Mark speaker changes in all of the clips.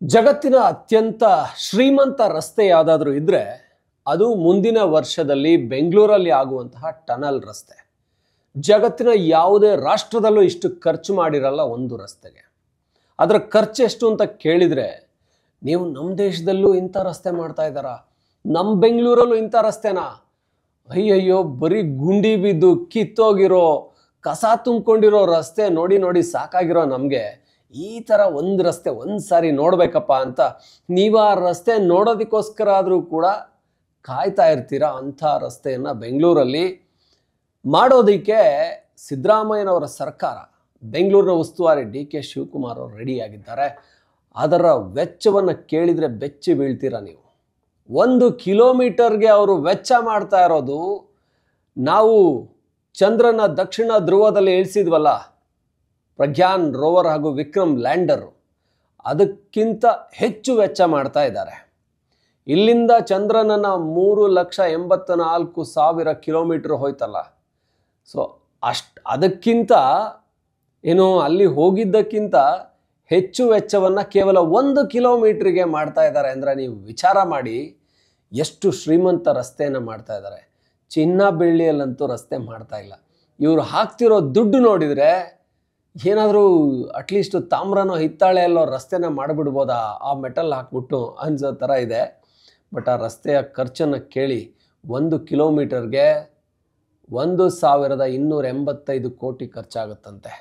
Speaker 1: ಜಗತ್ತಿನ ಅತ್ಯಂತ ಶ್ರೀಮಂತ ರಸ್ತೆ ಯಾವುದಾದ್ರೂ ಇದ್ರೆ ಅದು ಮುಂದಿನ ವರ್ಷದಲ್ಲಿ ಬೆಂಗಳೂರಲ್ಲಿ ಆಗುವಂತಹ ಟನಲ್ ರಸ್ತೆ. ಜಗತ್ತಿನ ಯಾವುದೇ ರಾಷ್ಟ್ರದಲ್ಲೂ ಇಷ್ಟು ಖರ್ಚು ಮಾಡಿರಲ್ಲ ಒಂದು ರಸ್ತೆಗೆ. ಅದರ ಖರ್ಚು ಎಷ್ಟು ಅಂತ ಕೇಳಿದ್ರೆ ನೀವು ನಮ್ಮ ದೇಶದಲ್ಲೂ ಇಂಥ ರಸ್ತೆ ಮಾಡ್ತಾ ಇದ್ದಾರಾ, ನಮ್ಮ ಬೆಂಗಳೂರಲ್ಲೂ ಇಂಥ ರಸ್ತೆನಾ, ಅಯ್ಯಯ್ಯೋ ಬರೀ ಗುಂಡಿ ಬಿದ್ದು ಕಿತ್ತೋಗಿರೋ ಕಸ ತುಂಬಿಕೊಂಡಿರೋ ರಸ್ತೆ ನೋಡಿ ನೋಡಿ ಸಾಕಾಗಿರೋ ನಮಗೆ ಈ ಥರ ಒಂದು ರಸ್ತೆ ಒಂದು ಸಾರಿ ನೋಡಬೇಕಪ್ಪ ಅಂತ ನೀವು ಆ ರಸ್ತೆ ನೋಡೋದಕ್ಕೋಸ್ಕರ ಆದರೂ ಕೂಡ ಕಾಯ್ತಾ ಇರ್ತೀರ. ಅಂಥ ರಸ್ತೆಯನ್ನು ಬೆಂಗಳೂರಲ್ಲಿ ಮಾಡೋದಕ್ಕೆ ಸಿದ್ದರಾಮಯ್ಯನವರ ಸರ್ಕಾರ, ಬೆಂಗಳೂರಿನ ಉಸ್ತುವಾರಿ ಡಿ.ಕೆ. ಶಿವಕುಮಾರ್ ಅವರು ರೆಡಿಯಾಗಿದ್ದಾರೆ. ಅದರ ವೆಚ್ಚವನ್ನು ಕೇಳಿದರೆ ಬೆಚ್ಚಿ ಬೀಳ್ತೀರ ನೀವು. 1 ಕಿಲೋಮೀಟರ್ಗೆ ಅವರು ವೆಚ್ಚ ಮಾಡ್ತಾ ಇರೋದು, ನಾವು ಚಂದ್ರನ ದಕ್ಷಿಣ ಧ್ರುವದಲ್ಲಿ ಇಳಿಸಿದ್ವಲ್ಲ ಪ್ರಜ್ಞಾನ್ ರೋವರ್ ಹಾಗೂ ವಿಕ್ರಮ್ ಲ್ಯಾಂಡರು, ಅದಕ್ಕಿಂತ ಹೆಚ್ಚು ವೆಚ್ಚ ಮಾಡ್ತಾ ಇದ್ದಾರೆ. ಇಲ್ಲಿಂದ ಚಂದ್ರನನ್ನು 3,84,000 ಕಿಲೋಮೀಟರ್ ಹೋಯ್ತಲ್ಲ, ಸೊ ಅದಕ್ಕಿಂತ ಏನು ಅಲ್ಲಿ ಹೋಗಿದ್ದಕ್ಕಿಂತ ಹೆಚ್ಚು ವೆಚ್ಚವನ್ನು ಕೇವಲ 1 ಕಿಲೋಮೀಟ್ರಿಗೆ ಮಾಡ್ತಾ ಇದ್ದಾರೆ. ಅಂದರೆ ನೀವು ವಿಚಾರ ಮಾಡಿ ಎಷ್ಟು ಶ್ರೀಮಂತ ರಸ್ತೆಯನ್ನು ಮಾಡ್ತಾ ಇದ್ದಾರೆ. ಚಿನ್ನ ಬೆಳ್ಳಿಯಲ್ಲಂತೂ ರಸ್ತೆ ಮಾಡ್ತಾ ಇಲ್ಲ. ಇವರು ಹಾಕ್ತಿರೋ ದುಡ್ಡು ನೋಡಿದರೆ ಏನಾದರೂ ಅಟ್ಲೀಸ್ಟ್ ತಾಮ್ರನೋ ಹಿತ್ತಾಳೆಯಲ್ಲೋ ರಸ್ತೆನ ಮಾಡಿಬಿಡ್ಬೋದಾ ಆ ಮೆಟಲ್ ಹಾಕ್ಬಿಟ್ಟು ಅನ್ಸೋ ಥರ ಇದೆ. ಬಟ್ ಆ ರಸ್ತೆಯ ಖರ್ಚನ್ನು ಕೇಳಿ 1 ಕಿಲೋಮೀಟರ್ಗೆ 1,285 ಕೋಟಿ ಖರ್ಚಾಗುತ್ತಂತೆ.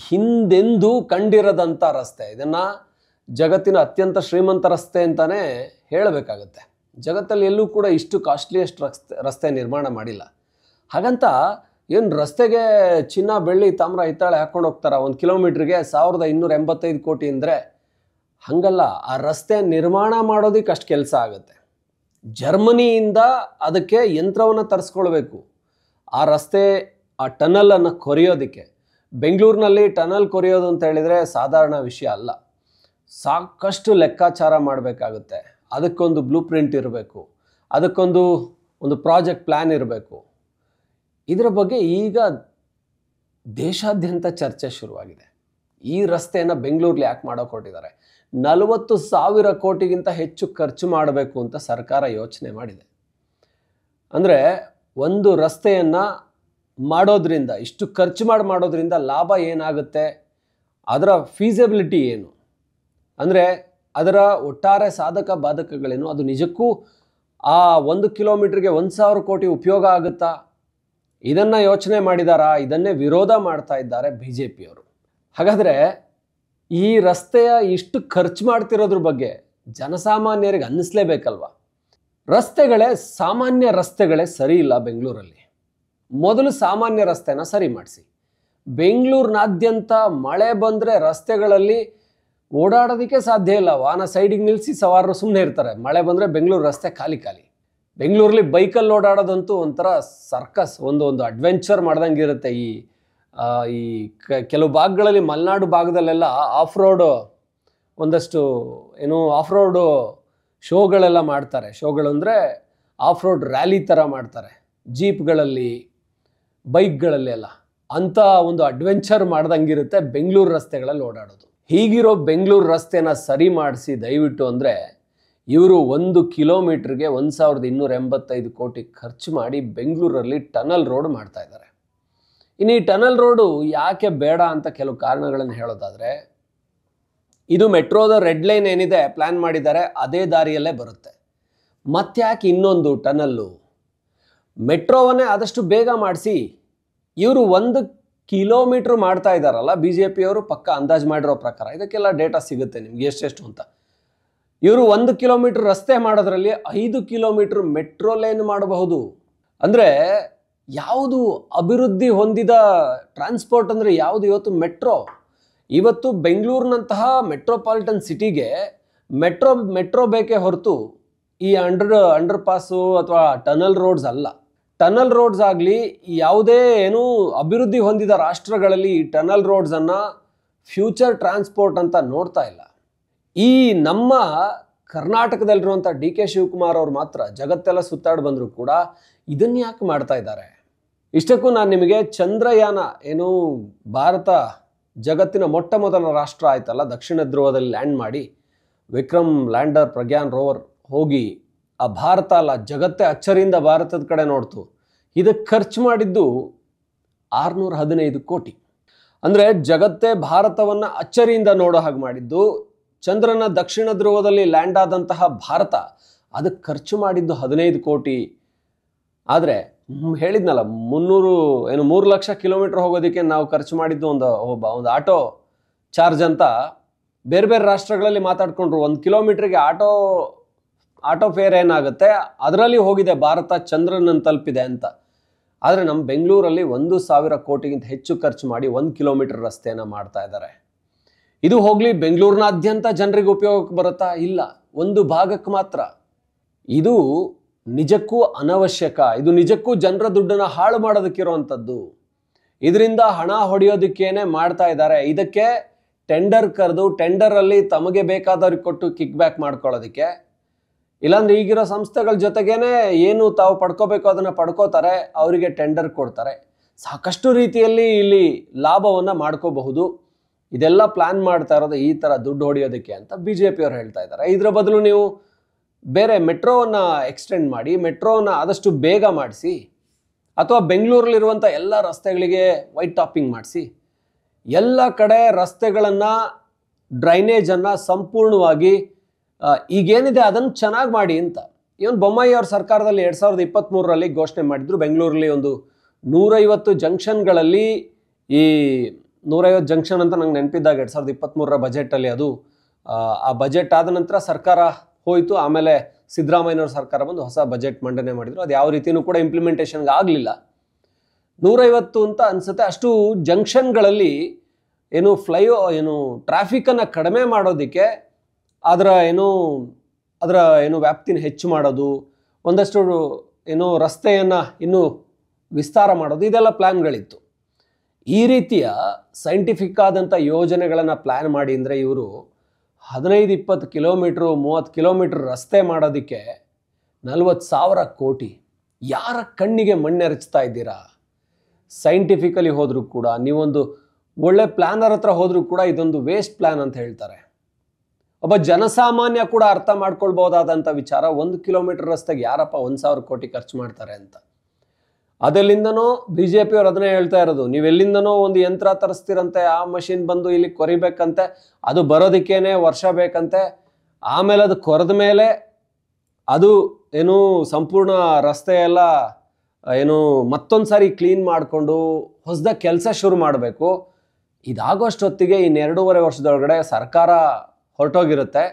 Speaker 1: ಹಿಂದೆಂದೂ ಕಂಡಿರದಂಥ ರಸ್ತೆ. ಇದನ್ನು ಜಗತ್ತಿನ ಅತ್ಯಂತ ಶ್ರೀಮಂತ ರಸ್ತೆ ಅಂತಲೇ ಹೇಳಬೇಕಾಗುತ್ತೆ. ಜಗತ್ತಲ್ಲಿ ಎಲ್ಲೂ ಕೂಡ ಇಷ್ಟು ಕಾಸ್ಟ್ಲಿಯೆಸ್ಟ್ ರಸ್ತೆ ನಿರ್ಮಾಣ ಮಾಡಿಲ್ಲ. ಹಾಗಂತ ಏನು ರಸ್ತೆಗೆ ಚಿನ್ನ ಬೆಳ್ಳಿ ತಾಮ್ರ ಹಿತ್ತಾಳೆ ಹಾಕ್ಕೊಂಡು ಹೋಗ್ತಾರ 1 ಕಿಲೋಮೀಟ್ರಿಗೆ 1,285 ಕೋಟಿ ಅಂದರೆ? ಹಾಗಲ್ಲ, ಆ ರಸ್ತೆ ನಿರ್ಮಾಣ ಮಾಡೋದಕ್ಕೆ ಅಷ್ಟು ಕೆಲಸ ಆಗುತ್ತೆ. ಜರ್ಮನಿಯಿಂದ ಅದಕ್ಕೆ ಯಂತ್ರವನ್ನು ತರಿಸ್ಕೊಳ್ಬೇಕು. ಆ ರಸ್ತೆ ಆ ಟನಲನ್ನು ಕೊರೆಯೋದಕ್ಕೆ. ಬೆಂಗಳೂರಿನಲ್ಲಿ ಟನಲ್ ಕೊರೆಯೋದು ಅಂತ ಹೇಳಿದರೆ ಸಾಧಾರಣ ವಿಷಯ ಅಲ್ಲ. ಸಾಕಷ್ಟು ಲೆಕ್ಕಾಚಾರ ಮಾಡಬೇಕಾಗುತ್ತೆ. ಅದಕ್ಕೊಂದು ಬ್ಲೂ ಪ್ರಿಂಟ್ ಇರಬೇಕು, ಅದಕ್ಕೊಂದು ಪ್ರಾಜೆಕ್ಟ್ ಪ್ಲ್ಯಾನ್ ಇರಬೇಕು. ಇದರ ಬಗ್ಗೆ ಈಗ ದೇಶಾದ್ಯಂತ ಚರ್ಚೆ ಶುರುವಾಗಿದೆ. ಈ ರಸ್ತೆಯನ್ನು ಬೆಂಗಳೂರಲ್ಲಿ ಯಾಕೆ ಮಾಡೋಕೆ ಹೊರಟಿದ್ದಾರೆ? 40,000 ಕೋಟಿಗಿಂತ ಹೆಚ್ಚು ಖರ್ಚು ಮಾಡಬೇಕು ಅಂತ ಸರ್ಕಾರ ಯೋಚನೆ ಮಾಡಿದೆ. ಅಂದರೆ ಒಂದು ರಸ್ತೆಯನ್ನು ಮಾಡೋದ್ರಿಂದ, ಇಷ್ಟು ಖರ್ಚು ಮಾಡೋದ್ರಿಂದ ಲಾಭ ಏನಾಗುತ್ತೆ, ಅದರ ಫೀಸಿಬಿಲಿಟಿ ಏನು, ಅಂದರೆ ಅದರ ಒಟ್ಟಾರೆ ಸಾಧಕ ಬಾಧಕಗಳೇನು, ಅದು ನಿಜಕ್ಕೂ ಆ 1 ಕಿಲೋಮೀಟ್ರಿಗೆ 1,000 ಕೋಟಿ ಉಪಯೋಗ ಆಗುತ್ತಾ, ಇದನ್ನು ಯೋಚನೆ ಮಾಡಿದಾರಾ? ಇದನ್ನೇ ವಿರೋಧ ಮಾಡ್ತಾ ಇದ್ದಾರೆ BJPಯವರು. ಹಾಗಾದರೆ ಈ ರಸ್ತೆಯ ಇಷ್ಟು ಖರ್ಚು ಮಾಡ್ತಿರೋದ್ರ ಬಗ್ಗೆ ಜನಸಾಮಾನ್ಯರಿಗೆ ಅನ್ನಿಸ್ಲೇಬೇಕಲ್ವ? ಸಾಮಾನ್ಯ ರಸ್ತೆಗಳೇ ಸರಿ ಇಲ್ಲ ಬೆಂಗಳೂರಲ್ಲಿ. ಮೊದಲು ಸಾಮಾನ್ಯ ರಸ್ತೆನ ಸರಿ ಮಾಡಿಸಿ. ಬೆಂಗಳೂರಿನಾದ್ಯಂತ ಮಳೆ ಬಂದರೆ ರಸ್ತೆಗಳಲ್ಲಿ ಓಡಾಡೋದಕ್ಕೆ ಸಾಧ್ಯ ಇಲ್ಲ. ವಾಹನ ಸೈಡಿಗೆ ನಿಲ್ಲಿಸಿ ಸವಾರರು ಸುಮ್ಮನೆ ಇರ್ತಾರೆ. ಮಳೆ ಬಂದರೆ ಬೆಂಗಳೂರು ರಸ್ತೆ ಖಾಲಿ. ಬೆಂಗಳೂರಲ್ಲಿ ಬೈಕಲ್ಲಿ ಓಡಾಡೋದಂತೂ ಒಂಥರ ಸರ್ಕಸ್, ಒಂದು ಅಡ್ವೆಂಚರ್ ಮಾಡ್ದಂಗೆ ಇರುತ್ತೆ. ಈ ಕೆಲವು ಭಾಗಗಳಲ್ಲಿ, ಮಲೆನಾಡು ಭಾಗದಲ್ಲೆಲ್ಲ ಆಫ್ ರೋಡು ಒಂದಷ್ಟು ಆಫ್ ರೋಡು ಶೋಗಳೆಲ್ಲ ಮಾಡ್ತಾರೆ. ಶೋಗಳು ಅಂದರೆ ಆಫ್ ರೋಡ್ ರ್ಯಾಲಿ ಥರ ಮಾಡ್ತಾರೆ, ಜೀಪ್ಗಳಲ್ಲಿ ಬೈಕ್ಗಳಲ್ಲಿ ಎಲ್ಲ. ಅಂಥ ಒಂದು ಅಡ್ವೆಂಚರ್ ಮಾಡ್ದಂಗಿರುತ್ತೆ ಬೆಂಗಳೂರು ರಸ್ತೆಗಳಲ್ಲಿ ಓಡಾಡೋದು. ಹೀಗಿರೋ ಬೆಂಗಳೂರು ರಸ್ತೆನ ಸರಿ ಮಾಡಿಸಿ ದಯವಿಟ್ಟು ಅಂದರೆ, ಇವರು 1 ಕಿಲೋಮೀಟ್ರಿಗೆ 1,285 ಕೋಟಿ ಖರ್ಚು ಮಾಡಿ ಬೆಂಗಳೂರಲ್ಲಿ ಟನಲ್ ರೋಡ್ ಮಾಡ್ತಾ ಇದ್ದಾರೆ. ಇನ್ನು ಈ ಟನಲ್ ರೋಡು ಯಾಕೆ ಬೇಡ ಅಂತ ಕೆಲವು ಕಾರಣಗಳನ್ನು ಹೇಳೋದಾದರೆ, ಇದು ಮೆಟ್ರೋದ ರೆಡ್ ಲೈನ್ ಏನಿದೆ ಪ್ಲ್ಯಾನ್ ಮಾಡಿದ್ದಾರೆ, ಅದೇ ದಾರಿಯಲ್ಲೇ ಬರುತ್ತೆ. ಮತ್ತ್ಯಾಕೆ ಇನ್ನೊಂದು ಟನಲ್ಲು? ಮೆಟ್ರೋವನ್ನೇ ಆದಷ್ಟು ಬೇಗ ಮಾಡಿಸಿ. ಇವರು 1 ಕಿಲೋಮೀಟ್ರ್ ಮಾಡ್ತಾ ಇದ್ದಾರಲ್ಲ BJPಯವರು, ಪಕ್ಕ ಅಂದಾಜು ಮಾಡಿರೋ ಪ್ರಕಾರ, ಇದಕ್ಕೆಲ್ಲ ಡೇಟಾ ಸಿಗುತ್ತೆ ನಿಮ್ಗೆ ಎಷ್ಟೆಷ್ಟು ಅಂತ. ಇವರು 1 ಕಿಲೋಮೀಟ್ರ್ ರಸ್ತೆ ಮಾಡೋದ್ರಲ್ಲಿ 5 ಕಿಲೋಮೀಟ್ರ್ ಮೆಟ್ರೋ ಲೈನ್ ಮಾಡಬಹುದು. ಅಂದರೆ ಯಾವುದು ಅಭಿವೃದ್ಧಿ ಹೊಂದಿದ ಟ್ರಾನ್ಸ್ಪೋರ್ಟ್ ಅಂದರೆ ಯಾವುದು? ಇವತ್ತು ಇವತ್ತು ಬೆಂಗಳೂರಿನಂತಹ ಮೆಟ್ರೋಪಾಲಿಟನ್ ಸಿಟಿಗೆ ಮೆಟ್ರೋ ಬೇಕೇ ಹೊರತು ಈ ಅಂಡರ್ ಪಾಸು ಅಥವಾ ಟನಲ್ ರೋಡ್ಸ್ ಅಲ್ಲ. ಟನಲ್ ರೋಡ್ಸ್ ಆಗಲಿ, ಯಾವುದೇ ಅಭಿವೃದ್ಧಿ ಹೊಂದಿದ ರಾಷ್ಟ್ರಗಳಲ್ಲಿ ಈ ಟನಲ್ ರೋಡ್ಸನ್ನು ಫ್ಯೂಚರ್ ಟ್ರಾನ್ಸ್ಪೋರ್ಟ್ ಅಂತ ನೋಡ್ತಾ ಇಲ್ಲ. ಈ ನಮ್ಮ ಕರ್ನಾಟಕದಲ್ಲಿರುವಂಥ ಡಿ.ಕೆ. ಶಿವಕುಮಾರ್ ಅವರು ಮಾತ್ರ ಜಗತ್ತೆಲ್ಲ ಸುತ್ತಾಡಿ ಬಂದರೂ ಕೂಡ ಇದನ್ನು ಯಾಕೆ ಮಾಡ್ತಾ ಇದ್ದಾರೆ? ಇಷ್ಟಕ್ಕೂ ನಾನು ನಿಮಗೆ ಚಂದ್ರಯಾನ ಭಾರತ ಜಗತ್ತಿನ ಮೊಟ್ಟ ಮೊದಲ ರಾಷ್ಟ್ರ ಆಯ್ತಲ್ಲ, ದಕ್ಷಿಣ ಧ್ರುವದಲ್ಲಿ ಲ್ಯಾಂಡ್ ಮಾಡಿ ವಿಕ್ರಮ್ ಲ್ಯಾಂಡರ್ ಪ್ರಜ್ಞಾನ್ ರೋವರ್ ಹೋಗಿ ಆ ಭಾರತ ಅಲ್ಲ ಜಗತ್ತೇ ಅಚ್ಚರಿಯಿಂದ ಭಾರತದ ಕಡೆ ನೋಡ್ತು. ಇದಕ್ಕೆ ಖರ್ಚು ಮಾಡಿದ್ದು 615 ಕೋಟಿ. ಅಂದರೆ ಜಗತ್ತೇ ಭಾರತವನ್ನು ಅಚ್ಚರಿಯಿಂದ ನೋಡೋ ಹಾಗೆ ಮಾಡಿದ್ದು ಚಂದ್ರನ ದಕ್ಷಿಣ ಧ್ರುವದಲ್ಲಿ ಲ್ಯಾಂಡ್ ಆದಂತಹ ಭಾರತ ಅದಕ್ಕೆ ಖರ್ಚು ಮಾಡಿದ್ದು 15 ಕೋಟಿ. ಆದರೆ ಹೇಳಿದ್ನಲ್ಲ 3 ಲಕ್ಷ ಕಿಲೋಮೀಟರ್ ಹೋಗೋದಕ್ಕೆ ನಾವು ಖರ್ಚು ಮಾಡಿದ್ದು ಒಂದು ಆಟೋ ಚಾರ್ಜ್ ಅಂತ ಬೇರೆ ಬೇರೆ ರಾಷ್ಟ್ರಗಳಲ್ಲಿ ಮಾತಾಡ್ಕೊಂಡ್ರು. 1 ಕಿಲೋಮೀಟ್ರಿಗೆ ಆಟೋ ಫೇರ್ ಏನಾಗುತ್ತೆ ಅದರಲ್ಲಿ ಹೋಗಿದೆ ಭಾರತ ಚಂದ್ರನನ್ನು ತಲುಪಿದೆ ಅಂತ. ಆದರೆ ನಮ್ಮ ಬೆಂಗಳೂರಲ್ಲಿ 1,000 ಕೋಟಿಗಿಂತ ಹೆಚ್ಚು ಖರ್ಚು ಮಾಡಿ 1 ಕಿಲೋಮೀಟರ್ ರಸ್ತೆಯನ್ನು ಮಾಡ್ತಾ ಇದ್ದಾರೆ. ಇದು ಹೋಗಲಿ ಬೆಂಗಳೂರಿನಾದ್ಯಂತ ಜನರಿಗೆ ಉಪಯೋಗಕ್ಕೆ ಬರುತ್ತಾ? ಇಲ್ಲ, ಒಂದು ಭಾಗಕ್ಕೆ ಮಾತ್ರ. ಇದು ನಿಜಕ್ಕೂ ಅನವಶ್ಯಕ. ಇದು ನಿಜಕ್ಕೂ ಜನರ ದುಡ್ಡನ್ನು ಹಾಳು ಮಾಡೋದಕ್ಕಿರುವಂಥದ್ದು. ಇದರಿಂದ ಹಣ ಹೊಡೆಯೋದಕ್ಕೇನೆ ಮಾಡ್ತಾ ಇದ್ದಾರೆ. ಇದಕ್ಕೆ ಟೆಂಡರ್ ಕರೆದು ಟೆಂಡರಲ್ಲಿ ತಮಗೆ ಬೇಕಾದವ್ರಿಗೆ ಕೊಟ್ಟು ಕಿಕ್ ಬ್ಯಾಕ್ ಮಾಡ್ಕೊಳ್ಳೋದಕ್ಕೆ, ಇಲ್ಲಾಂದ್ರೆ ಈಗಿರೋ ಸಂಸ್ಥೆಗಳ ಜೊತೆಗೇನೆ ಏನು ತಾವು ಪಡ್ಕೋಬೇಕು ಅದನ್ನು ಪಡ್ಕೋತಾರೆ, ಅವರಿಗೆ ಟೆಂಡರ್ ಕೊಡ್ತಾರೆ. ಸಾಕಷ್ಟು ರೀತಿಯಲ್ಲಿ ಇಲ್ಲಿ ಲಾಭವನ್ನು ಮಾಡ್ಕೋಬಹುದು. ಇದೆಲ್ಲ ಪ್ಲಾನ್ ಮಾಡ್ತಾ ಇರೋದು ಈ ಥರ ದುಡ್ಡು ಹೊಡೆಯೋದಕ್ಕೆ ಅಂತ BJP ಅವರು ಹೇಳ್ತಾ ಇದ್ದಾರೆ. ಇದರ ಬದಲು ನೀವು ಬೇರೆ ಮೆಟ್ರೋವನ್ನು ಎಕ್ಸ್ಟೆಂಡ್ ಮಾಡಿ, ಮೆಟ್ರೋವನ್ನು ಆದಷ್ಟು ಬೇಗ ಮಾಡಿಸಿ, ಅಥವಾ ಬೆಂಗಳೂರಲ್ಲಿರುವಂಥ ಎಲ್ಲ ರಸ್ತೆಗಳಿಗೆ ವೈಟ್ ಟಾಪಿಂಗ್ ಮಾಡಿಸಿ, ಎಲ್ಲ ಕಡೆ ರಸ್ತೆಗಳನ್ನು ಡ್ರೈನೇಜನ್ನು ಸಂಪೂರ್ಣವಾಗಿ ಈಗೇನಿದೆ ಅದನ್ನು ಚೆನ್ನಾಗಿ ಮಾಡಿ ಅಂತ ಇವನು ಬೊಮ್ಮಾಯಿ ಅವ್ರ ಸರ್ಕಾರದಲ್ಲಿ 2023ರಲ್ಲಿ ಘೋಷಣೆ ಮಾಡಿದ್ರು. ಬೆಂಗಳೂರಲ್ಲಿ ಒಂದು 150 ಜಂಕ್ಷನ್ಗಳಲ್ಲಿ, ಈ 150 ಜಂಕ್ಷನ್ ಅಂತ ನಂಗೆ ನೆನಪಿದ್ದಾಗ 2023ರ ಬಜೆಟಲ್ಲಿ ಅದು ಆ ಬಜೆಟ್ ಆದ ನಂತರ ಸರ್ಕಾರ ಹೋಯಿತು. ಆಮೇಲೆ ಸಿದ್ದರಾಮಯ್ಯನವ್ರ ಸರ್ಕಾರ ಬಂದು ಹೊಸ ಬಜೆಟ್ ಮಂಡನೆ ಮಾಡಿದ್ರು. ಅದು ಯಾವ ರೀತಿಯೂ ಕೂಡ ಇಂಪ್ಲಿಮೆಂಟೇಷನ್ಗೆ ಆಗಲಿಲ್ಲ. 150 ಅಂತ ಅನಿಸುತ್ತೆ. ಅಷ್ಟು ಜಂಕ್ಷನ್ಗಳಲ್ಲಿ ಟ್ರಾಫಿಕನ್ನು ಕಡಿಮೆ ಮಾಡೋದಕ್ಕೆ ಅದರ ವ್ಯಾಪ್ತಿನ ಹೆಚ್ಚು ಮಾಡೋದು, ಒಂದಷ್ಟು ರಸ್ತೆಯನ್ನು ಇನ್ನೂ ವಿಸ್ತಾರ ಮಾಡೋದು, ಇದೆಲ್ಲ ಪ್ಲ್ಯಾನ್ಗಳಿತ್ತು. ಈ ರೀತಿಯ ಸೈಂಟಿಫಿಕ್ ಆದಂಥ ಯೋಜನೆಗಳನ್ನು ಪ್ಲ್ಯಾನ್ ಮಾಡಿ ಅಂದರೆ ಇವರು 15-20 ಕಿಲೋಮೀಟ್ರು 30 ಕಿಲೋಮೀಟ್ರ್ ರಸ್ತೆ ಮಾಡೋದಕ್ಕೆ 40,000 ಕೋಟಿ. ಯಾರ ಕಣ್ಣಿಗೆ ಮಣ್ಣೆರಚ್ತಾ ಇದ್ದೀರಾ? ಸೈಂಟಿಫಿಕಲಿ ಹೋದರೂ ಕೂಡ, ನೀವೊಂದು ಒಳ್ಳೆ ಪ್ಲ್ಯಾನರ್ ಹತ್ರ ಹೋದರೂ ಕೂಡ ಇದೊಂದು ವೇಸ್ಟ್ ಪ್ಲ್ಯಾನ್ ಅಂತ ಹೇಳ್ತಾರೆ. ಒಬ್ಬ ಜನಸಾಮಾನ್ಯ ಕೂಡ ಅರ್ಥ ಮಾಡ್ಕೊಳ್ಬಹುದಾದಂಥ ವಿಚಾರ, 1 ಕಿಲೋಮೀಟರ್ ರಸ್ತೆಗೆ ಯಾರಪ್ಪ 1,000 ಕೋಟಿ ಖರ್ಚು ಮಾಡ್ತಾರೆ ಅಂತ. ಅದೆಲ್ಲಿಂದನೋ BJP ಅವರು ಅದನ್ನೇ ಹೇಳ್ತಾ ಇರೋದು. ನೀವೆಲ್ಲಿಂದನೋ ಒಂದು ಯಂತ್ರ ತರಿಸ್ತಿರಂತೆ, ಆ ಮಷಿನ್ ಬಂದು ಇಲ್ಲಿ ಕೊರಿಬೇಕಂತೆ, ಅದು ಬರೋದಕ್ಕೇನೆ ವರ್ಷ ಬೇಕಂತೆ, ಆಮೇಲೆ ಅದು ಕೊರೆದ ಮೇಲೆ ಅದು ಸಂಪೂರ್ಣ ರಸ್ತೆ ಎಲ್ಲ ಮತ್ತೊಂದು ಸಾರಿ ಕ್ಲೀನ್ ಮಾಡಿಕೊಂಡು ಹೊಸದಾಗಿ ಕೆಲಸ ಶುರು ಮಾಡಬೇಕು. ಇದಾಗೋಷ್ಟೊತ್ತಿಗೆ ಇನ್ನು 2.5 ವರ್ಷದೊಳಗಡೆ ಸರ್ಕಾರ ಹೊರಟೋಗಿರುತ್ತೆ,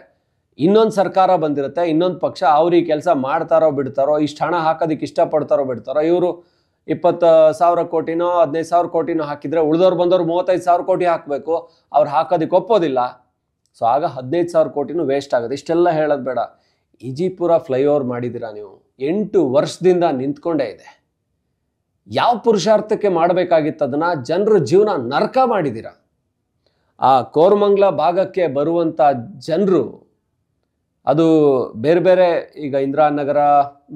Speaker 1: ಇನ್ನೊಂದು ಸರ್ಕಾರ ಬಂದಿರುತ್ತೆ, ಇನ್ನೊಂದು ಪಕ್ಷ. ಅವ್ರು ಈ ಕೆಲಸ ಮಾಡ್ತಾರೋ ಬಿಡ್ತಾರೋ, ಇಷ್ಟು ಹಣ ಹಾಕೋದಕ್ಕೆ ಇಷ್ಟಪಡ್ತಾರೋ ಬಿಡ್ತಾರೋ, ಇವರು 20,000 ಕೋಟಿನೋ 15,000 ಕೋಟಿನೋ ಹಾಕಿದರೆ ಉಳಿದವ್ರು ಬಂದವರು 35,000 ಕೋಟಿ ಹಾಕಬೇಕು, ಅವ್ರು ಹಾಕೋದಕ್ಕೆ ಒಪ್ಪೋದಿಲ್ಲ. ಸೊ ಆಗ 15,000 ಕೋಟಿನೂ ವೇಸ್ಟ್ ಆಗುತ್ತೆ. ಇಷ್ಟೆಲ್ಲ ಹೇಳೋದು ಬೇಡ. ಇಜಿಪುರ ಫ್ಲೈಓವರ್ ಮಾಡಿದ್ದೀರಾ ನೀವು, 8 ವರ್ಷದಿಂದ ನಿಂತ್ಕೊಂಡೇ ಇದೆ. ಯಾವ ಪುರುಷಾರ್ಥಕ್ಕೆ ಮಾಡಬೇಕಾಗಿತ್ತು ಅದನ್ನು? ಜನರ ಜೀವನ ನರಕ ಮಾಡಿದ್ದೀರಾ. ಆ ಕೋರಮಂಗಲ ಭಾಗಕ್ಕೆ ಬರುವಂಥ ಜನರು, ಅದು ಬೇರೆ ಬೇರೆ, ಈಗ ಇಂದಿರಾನಗರ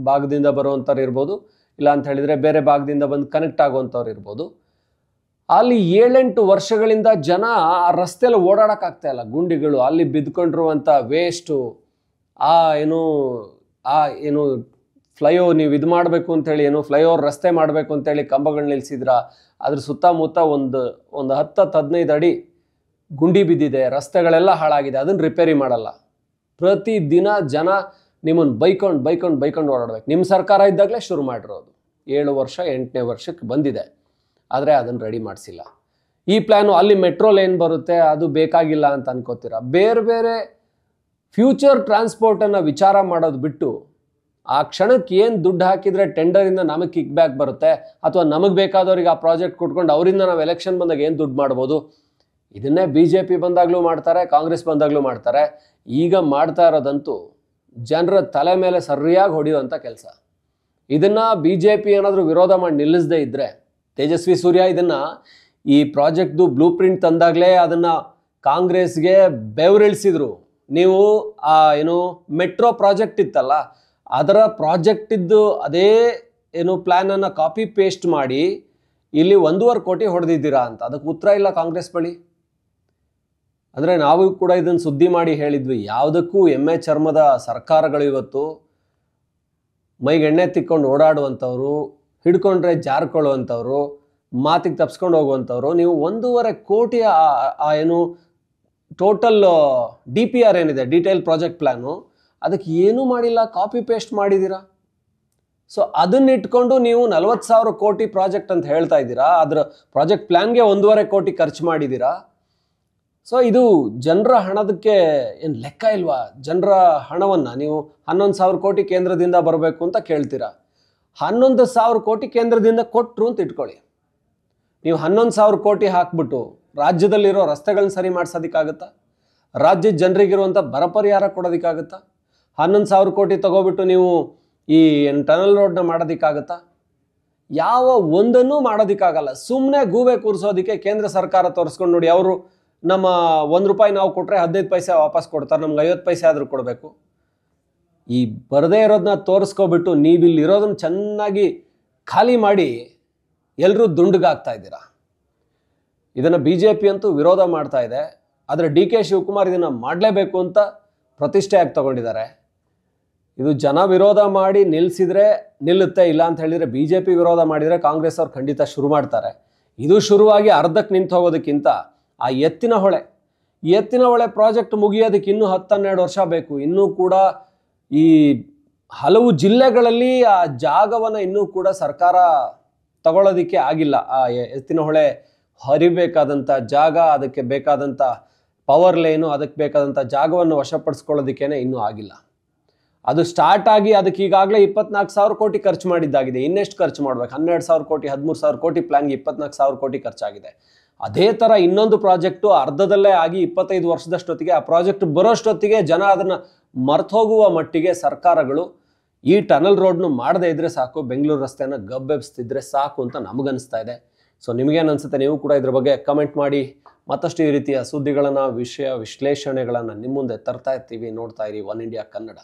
Speaker 1: ಭಾಗದಿಂದ ಬರುವಂಥವ್ರು ಇರ್ಬೋದು, ಇಲ್ಲ ಅಂತ ಹೇಳಿದರೆ ಬೇರೆ ಭಾಗದಿಂದ ಬಂದು ಕನೆಕ್ಟ್ ಆಗುವಂಥವ್ರು ಇರ್ಬೋದು. ಅಲ್ಲಿ 7-8 ವರ್ಷಗಳಿಂದ ಜನ ಆ ರಸ್ತೆಯಲ್ಲಿ ಓಡಾಡೋಕ್ಕಾಗ್ತಾ ಇಲ್ಲ. ಗುಂಡಿಗಳು, ಅಲ್ಲಿ ಬಿದ್ದುಕೊಂಡಿರುವಂಥ ವೇಸ್ಟು, ಫ್ಲೈಓವರ್ ನೀವು ಇದು ಮಾಡಬೇಕು ಅಂತೇಳಿ, ಫ್ಲೈಓವರ್ ರಸ್ತೆ ಮಾಡಬೇಕು ಅಂತೇಳಿ ಕಂಬಗಳು ನಿಲ್ಲಿಸಿದ್ರ, ಅದ್ರ ಸುತ್ತಮುತ್ತ ಒಂದು 10-15 ಅಡಿ ಗುಂಡಿ ಬಿದ್ದಿದೆ, ರಸ್ತೆಗಳೆಲ್ಲ ಹಾಳಾಗಿದೆ, ಅದನ್ನು ರಿಪೇರಿ ಮಾಡಲ್ಲ. ಪ್ರತಿದಿನ ಜನ ನಿಮ್ಮನ್ನು ಬೈಕೊಂಡು ಓಡಾಡ್ಬೇಕು. ನಿಮ್ಮ ಸರ್ಕಾರ ಇದ್ದಾಗಲೇ ಶುರು ಮಾಡಿರೋದು, 7 ವರ್ಷ 8ನೇ ವರ್ಷಕ್ಕೆ ಬಂದಿದೆ, ಆದರೆ ಅದನ್ನು ರೆಡಿ ಮಾಡಿಸಿಲ್ಲ. ಈ ಪ್ಲ್ಯಾನು ಅಲ್ಲಿ ಮೆಟ್ರೋ ಲೈನ್ ಬರುತ್ತೆ, ಅದು ಬೇಕಾಗಿಲ್ಲ ಅಂತ ಅನ್ಕೋತೀರ. ಬೇರೆ ಬೇರೆ ಫ್ಯೂಚರ್ ಟ್ರಾನ್ಸ್ಪೋರ್ಟನ್ನು ವಿಚಾರ ಮಾಡೋದು ಬಿಟ್ಟು, ಆ ಕ್ಷಣಕ್ಕೆ ಏನು ದುಡ್ಡು ಹಾಕಿದರೆ ಟೆಂಡರಿಂದ ನಮಗೆ ಕಿಕ್ ಬ್ಯಾಕ್ ಬರುತ್ತೆ, ಅಥವಾ ನಮಗೆ ಬೇಕಾದವ್ರಿಗೆ ಆ ಪ್ರಾಜೆಕ್ಟ್ ಕೊಟ್ಕೊಂಡು ಅವರಿಂದ ನಾವು ಎಲೆಕ್ಷನ್ ಬಂದಾಗ ಏನು ದುಡ್ಡು ಮಾಡ್ಬೋದು, ಇದನ್ನೇ BJP ಬಂದಾಗಲೂ ಮಾಡ್ತಾರೆ, ಕಾಂಗ್ರೆಸ್ ಬಂದಾಗಲೂ ಮಾಡ್ತಾರೆ. ಈಗ ಮಾಡ್ತಾ ಇರೋದಂತೂ ಜನರ ತಲೆ ಮೇಲೆ ಸರಿಯಾಗಿ ಹೊಡೆಯುವಂಥ ಕೆಲಸ. ಇದನ್ನು BJP ಏನಾದರೂ ವಿರೋಧ ಮಾಡಿ ನಿಲ್ಲಿಸದೇ ಇದ್ದರೆ, ತೇಜಸ್ವಿ ಸೂರ್ಯ ಇದನ್ನು ಈ ಪ್ರಾಜೆಕ್ಟ್ದು ಬ್ಲೂ ಪ್ರಿಂಟ್ ತಂದಾಗಲೇ ಅದನ್ನು ಕಾಂಗ್ರೆಸ್ಗೆ ಬೆವರಿಳಿಸಿದ್ರು. ನೀವು ಮೆಟ್ರೋ ಪ್ರಾಜೆಕ್ಟ್ ಇತ್ತಲ್ಲ, ಅದರ ಪ್ರಾಜೆಕ್ಟಿದ್ದು ಅದೇ ಪ್ಲ್ಯಾನನ್ನು ಕಾಪಿ ಪೇಸ್ಟ್ ಮಾಡಿ ಇಲ್ಲಿ 1.5 ಕೋಟಿ ಹೊಡೆದಿದ್ದೀರಾ ಅಂತ. ಅದಕ್ಕೆ ಉತ್ತರ ಇಲ್ಲ ಕಾಂಗ್ರೆಸ್ ಬಳಿ. ಅಂದರೆ ನಾವು ಕೂಡ ಇದನ್ನು ಸುದ್ದಿ ಮಾಡಿ ಹೇಳಿದ್ವಿ, ಯಾವುದಕ್ಕೂ ಎಮ್ಮೆ ಚರ್ಮದ ಸರ್ಕಾರಗಳು ಇವತ್ತು ಮೈಗೆ ಎಣ್ಣೆ ತಿಕ್ಕೊಂಡು ಓಡಾಡುವಂಥವ್ರು, ಹಿಡ್ಕೊಂಡ್ರೆ ಜಾರ್ಕೊಳ್ಳುವಂಥವ್ರು, ಮಾತಿಗೆ ತಪ್ಸ್ಕೊಂಡು ಹೋಗುವಂಥವ್ರು. ನೀವು 1.5 ಕೋಟಿ ಏನು ಟೋಟಲ್ DPR ಏನಿದೆ, ಡೀಟೇಲ್ ಪ್ರಾಜೆಕ್ಟ್ ಪ್ಲ್ಯಾನು, ಅದಕ್ಕೆ ಏನೂ ಮಾಡಿಲ್ಲ, ಕಾಪಿ ಪೇಸ್ಟ್ ಮಾಡಿದ್ದೀರಾ. ಸೊ ಅದನ್ನ ಇಟ್ಕೊಂಡು ನೀವು 40,000 ಕೋಟಿ ಪ್ರಾಜೆಕ್ಟ್ ಅಂತ ಹೇಳ್ತಾ ಇದ್ದೀರಾ, ಅದರ ಪ್ರಾಜೆಕ್ಟ್ ಪ್ಲ್ಯಾನ್ಗೆ 1.5 ಕೋಟಿ ಖರ್ಚು ಮಾಡಿದ್ದೀರಾ. ಸೊ ಇದು ಜನರ ಹಣದಕ್ಕೆ ಏನು ಲೆಕ್ಕ ಇಲ್ವಾ? ಜನರ ಹಣವನ್ನು ನೀವು 11,000 ಕೋಟಿ ಕೇಂದ್ರದಿಂದ ಬರಬೇಕು ಅಂತ ಕೇಳ್ತೀರಾ. 11,000 ಕೋಟಿ ಕೇಂದ್ರದಿಂದ ಕೊಟ್ಟರು ಅಂತ ಇಟ್ಕೊಳ್ಳಿ. ನೀವು 11,000 ಕೋಟಿ ಹಾಕ್ಬಿಟ್ಟು ರಾಜ್ಯದಲ್ಲಿರೋ ರಸ್ತೆಗಳನ್ನ ಸರಿ ಮಾಡಿಸೋದಕ್ಕಾಗತ್ತಾ? ರಾಜ್ಯದ ಜನರಿಗಿರುವಂಥ ಬರ ಪರಿಹಾರ ಕೊಡೋದಕ್ಕಾಗತ್ತಾ? 11,000 ಕೋಟಿ ತಗೋಬಿಟ್ಟು ನೀವು ಈ ಟನಲ್ ರೋಡ್ನ ಮಾಡೋದಕ್ಕಾಗತ್ತಾ? ಯಾವ ಒಂದನ್ನೂ ಮಾಡೋದಕ್ಕಾಗಲ್ಲ. ಸುಮ್ಮನೆ ಗೂಬೆ ಕೂರಿಸೋದಕ್ಕೆ ಕೇಂದ್ರ ಸರ್ಕಾರ ತೋರಿಸ್ಕೊಂಡು ನೋಡಿ, ಅವರು ನಮ್ಮ 1 ರೂಪಾಯಿ ನಾವು ಕೊಟ್ಟರೆ 15 ಪೈಸೆ ವಾಪಸ್ ಕೊಡ್ತಾರೆ, ನಮ್ಗೆ 50 ಪೈಸೆ ಆದರೂ ಕೊಡಬೇಕು. ಈ ಬರದೇ ಇರೋದನ್ನ ತೋರಿಸ್ಕೊಬಿಟ್ಟು ನೀವಿಲ್ಲಿ ಇರೋದನ್ನ ಚೆನ್ನಾಗಿ ಖಾಲಿ ಮಾಡಿ ಎಲ್ಲರೂ ದುಂಡಗಾಗ್ತಾ ಇದ್ದೀರಾ. ಇದನ್ನು BJP ಅಂತೂ ವಿರೋಧ ಮಾಡ್ತಾ ಇದೆ. ಆದರೆ DK ಶಿವಕುಮಾರ್ ಇದನ್ನು ಮಾಡಲೇಬೇಕು ಅಂತ ಪ್ರತಿಷ್ಠೆಯಾಗಿ ತಗೊಂಡಿದ್ದಾರೆ. ಇದು ಜನ ವಿರೋಧ ಮಾಡಿ ನಿಲ್ಲಿಸಿದ್ರೆ ನಿಲ್ಲುತ್ತೆ, ಇಲ್ಲ ಅಂತ ಹೇಳಿದರೆ BJP ವಿರೋಧ ಮಾಡಿದರೆ ಕಾಂಗ್ರೆಸ್ ಅವ್ರು ಖಂಡಿತ ಶುರು ಮಾಡ್ತಾರೆ. ಇದು ಶುರುವಾಗಿ ಅರ್ಧಕ್ಕೆ ನಿಂತು ಹೋಗೋದಕ್ಕಿಂತ ಆ ಎತ್ತಿನ ಹೊಳೆ ಪ್ರಾಜೆಕ್ಟ್ ಮುಗಿಯೋದಕ್ಕೆ ಇನ್ನೂ 10-12 ವರ್ಷ ಬೇಕು. ಇನ್ನೂ ಕೂಡ ಈ ಹಲವು ಜಿಲ್ಲೆಗಳಲ್ಲಿ ಆ ಜಾಗವನ್ನು ಇನ್ನೂ ಕೂಡ ಸರ್ಕಾರ ತಗೊಳ್ಳೋದಕ್ಕೆ ಆಗಿಲ್ಲ. ಆ ಎತ್ತಿನ ಹೊಳೆ ಹರಿಬೇಕಾದಂಥ ಜಾಗ, ಅದಕ್ಕೆ ಬೇಕಾದಂಥ ಪವರ್ ಲೈನು, ಅದಕ್ಕೆ ಬೇಕಾದಂಥ ಜಾಗವನ್ನು ವಶಪಡಿಸ್ಕೊಳ್ಳೋದಕ್ಕೇನೆ ಇನ್ನೂ ಆಗಿಲ್ಲ. ಅದು ಸ್ಟಾರ್ಟ್ ಆಗಿ ಅದಕ್ಕೆ ಈಗಾಗಲೇ 24,000 ಕೋಟಿ ಖರ್ಚು ಮಾಡಿದ್ದಾಗಿದೆ. ಇನ್ನೆಷ್ಟು ಖರ್ಚು ಮಾಡಬೇಕು? 12,000 ಕೋಟಿ 13,000 ಕೋಟಿ ಪ್ಲ್ಯಾನ್ಗೆ 24,000 ಕೋಟಿ ಖರ್ಚಾಗಿದೆ. ಅದೇ ಥರ ಇನ್ನೊಂದು ಪ್ರಾಜೆಕ್ಟು ಅರ್ಧದಲ್ಲೇ ಆಗಿ 25 ವರ್ಷದಷ್ಟೊತ್ತಿಗೆ ಆ ಪ್ರಾಜೆಕ್ಟ್ ಬರೋಷ್ಟೊತ್ತಿಗೆ ಜನ ಅದನ್ನು ಮರ್ತೋಗುವ ಮಟ್ಟಿಗೆ ಸರ್ಕಾರಗಳು ಈ ಟನಲ್ ರೋಡ್ನು ಮಾಡದೇ ಇದ್ರೆ ಸಾಕು, ಬೆಂಗಳೂರು ರಸ್ತೆಯನ್ನು ಗಬ್ಬೆಬ್ಸ್ತಿದ್ರೆ ಸಾಕು ಅಂತ ನಮಗನ್ನಿಸ್ತಾ ಇದೆ. ಸೊ ನಿಮಗೇನು ಅನಿಸುತ್ತೆ? ನೀವು ಕೂಡ ಇದ್ರ ಬಗ್ಗೆ ಕಮೆಂಟ್ ಮಾಡಿ. ಮತ್ತಷ್ಟು ಈ ರೀತಿಯ ಸುದ್ದಿಗಳನ್ನು, ವಿಷಯ ವಿಶ್ಲೇಷಣೆಗಳನ್ನು ನಿಮ್ಮ ಮುಂದೆ ತರ್ತಾ ಇರ್ತೀವಿ. ನೋಡ್ತಾ ಇರಿ ಒನ್ ಇಂಡಿಯಾ ಕನ್ನಡ.